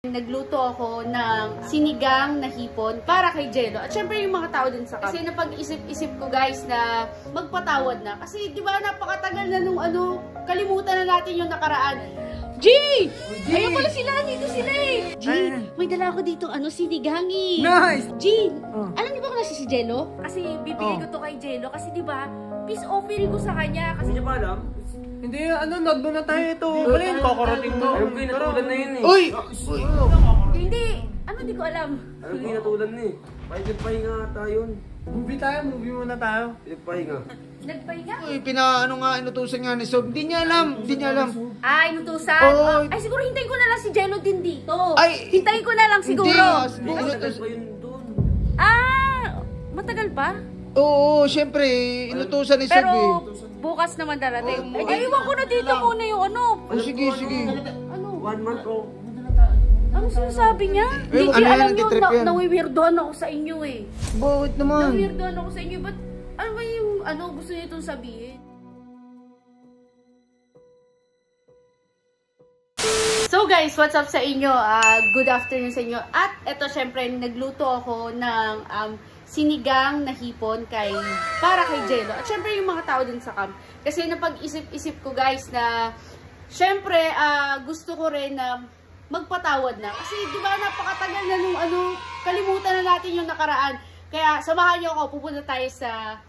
Nagluto ako ng sinigang na hipon para kay Jello. At syempre yung mga tao din sa camp. Kasi napag-isip-isip ko guys na magpatawad na. Kasi di ba napakatagal na nung kalimutan na natin yung nakaraan. G! Ayun pala sila, dito sila eh. G, may dala ako dito sinigang eh. Nice! G, alam niyo ba kung nasa si Jello? Kasi bibigay ko to kay Jello. Kasi di ba peace offering ko sa kanya. Kasi hindi niya ba alam? Hindi, nagdo na tayo ito. Wala yun, kakarating to. Ayun, pinatulan na yun eh. Uy! Hindi, di ko alam. Ayun, pinatulan na eh. Nagpahinga tayo yun. Movie muna tayo. Nagpahinga. Nagpahinga? Uy, inutusan nga ni Sob. Hindi niya alam. Inutusan? Oo. Ay, siguro hintayin ko na lang si Jello din dito. Ay, hintayin ko na lang siguro. Matagal pa yun doon. Matagal pa? Oo, syempre, inutusan ni Sob Pero eh. bukas naman darating. Iwan ko na dito muna yung Sige. 1 month o. Ano sinasabi niya? Hindi, alam niyo, nawiwirdoan ako sa inyo eh. Bakit naman? Nawiwirdoan ako sa inyo. Ba't ano ba yung gusto niyo itong sabihin? So guys, what's up sa inyo? Good afternoon sa inyo. At eto syempre, nagluto ako ng sinigang na hipon para kay Jello. At syempre yung mga tao din sa camp. Kasi napag-isip-isip ko guys na syempre gusto ko rin na magpatawad na. Kasi di ba napakatagal na nung kalimutan na natin yung nakaraan. Kaya samahan niyo ako, pupunta tayo sa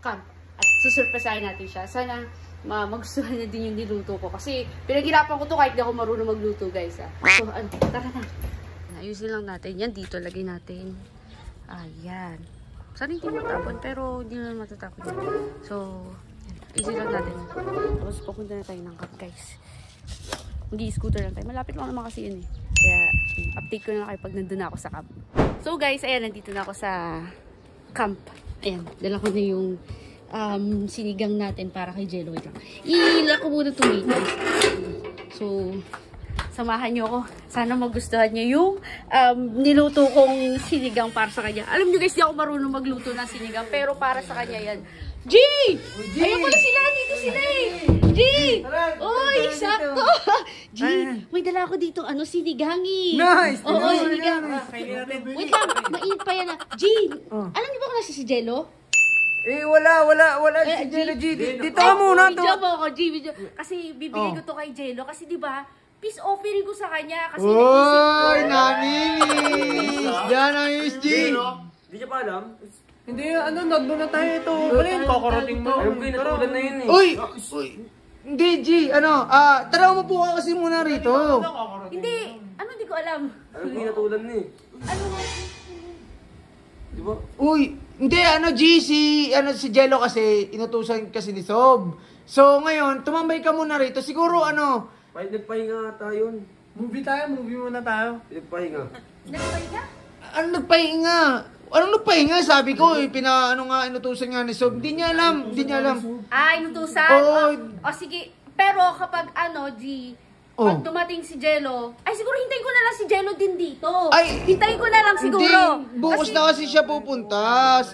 camp. At susurpresahin natin siya. Sana magustuhan niya din yung niluto ko. Kasi pinaghirapan ko to kahit di ako marunong magluto guys. So tara na. Ayusin lang natin. Yan dito, lagay natin. Ayan. Sana hindi matapon, pero hindi naman matatapon yun. So, easy lang natin. Tapos papunta na tayo ng camp guys. Mag-i-scooter lang tayo. Malapit lang naman kasi yun eh. Kaya, update ko na kayo pag nandun na ako sa camp. So guys, ayan, nandito na ako sa camp. Ayan, dala ko na yung sinigang natin para kay Jello. Wait lang. Iila ko muna tomatoes. So, samahan nyo ako. Sana magustuhan nyo yung niluto kong sinigang para sa kanya. Alam nyo guys, di ako marunong magluto ng sinigang, pero para sa kanya yan. G! Ayun pala sila, dito sila eh. G! Uy, sakto! G, may dala ako dito, sinigang eh. Nice! Oo, sinigang. Wait lang, mainit pa yan G, alam niyo ba kung nasa si Jello? Wala si Jello G. Dito ka muna to. Video mo ako, G. Kasi bibigay ko to kay Jello. Kasi di ba peace offering ko sa kanya. Kasi uy, naminis! Diyan ang G! Hindi niya ba alam? Hindi, nagdo na tayo ito. Wala yun, kakarating to. Ayun, pinatulan na yun eh. Uy! Hindi, G, tara umupo ka kasi muna rito. Hindi, di ko alam. Ayun, pinatulan na eh. Di ba? Uy, hindi, G, si Jello kasi, inutusan kasi ni Sob. So, ngayon, tumambay ka muna rito. Siguro, Nagpahinga tayo yun. Movie muna tayo. Nagpahinga. Nagpahinga? Nagpahinga? Anong nagpahinga? Sabi ko, inutusan nga ni Sob. Hindi niya alam. Inutusan? Oo. Sige. Pero kapag G, pag dumating si Jello, siguro hintayin ko na lang si Jello din dito. Hintayin ko na lang siguro. Hindi, bukas na kasi siya pupunta.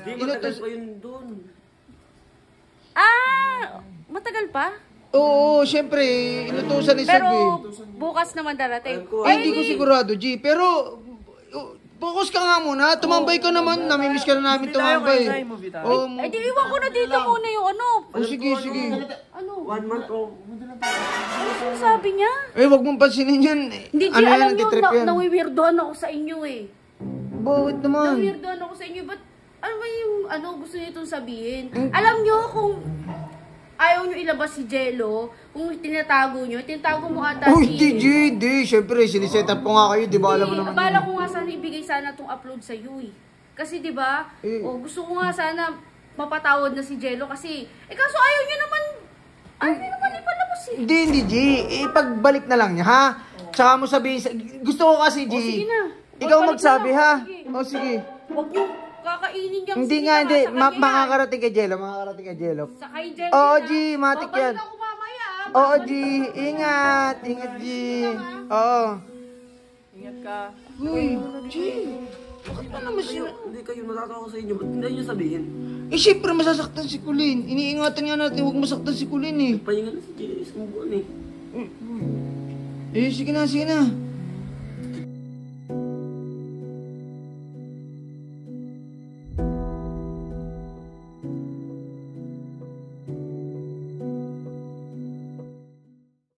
Hindi, matagal pa yun doon. Matagal pa? Oo, syempre, inutusan ni Sob eh. Pero bukas naman darating. Hindi ko sigurado, G. Pero, focus ka nga muna. Tumambay ka naman. Namimiss ka na namin tumambay. Di iwan ko na dito muna yung sige. 1 month o. Ano sinasabi niya? Wag mong pansinin yan. Hindi, alam niyo, nawiwirdoan ako sa inyo eh. Bakit naman? Nawiwirdoan ako sa inyo. Ba't ano ba yung gusto niyo itong sabihin? Alam niyo kung ayaw nyo ilabas si Jello, kung tinatago mo ata si... Hindi. Siyempre, siniset up ko nga kayo, di ba? Alam mo naman. Bala ko nga sana ibigay sana itong upload sa iyo eh. Kasi di ba, gusto ko nga sana mapatawad na si Jello kasi, kaso ayaw nyo naman ipalabas eh. Hindi, G. Ipagbalik na lang niya, ha? Tsaka mo sabihin, gusto ko kasi, G. Sige na. Ikaw magsabi, ha? Sige. Huwag nyo kakainin yung hindi nga, hindi. Makakarating kay Jello. Sa kay Jello. Oo, G. Matik yan. Babalik ako mamaya. Oo, G. Ingat, G. Oo. Ingat ka. Uy, G. Bakit pa naman sila? Hindi kayo, natatawa ko sa inyo. Ba't hindi nyo sabihin? Siyempre masasaktan si Kulin. Iniingatan nga natin, huwag masaktan si Kulin eh. Pahinga na si Jay. Isang buwan eh. Sige na.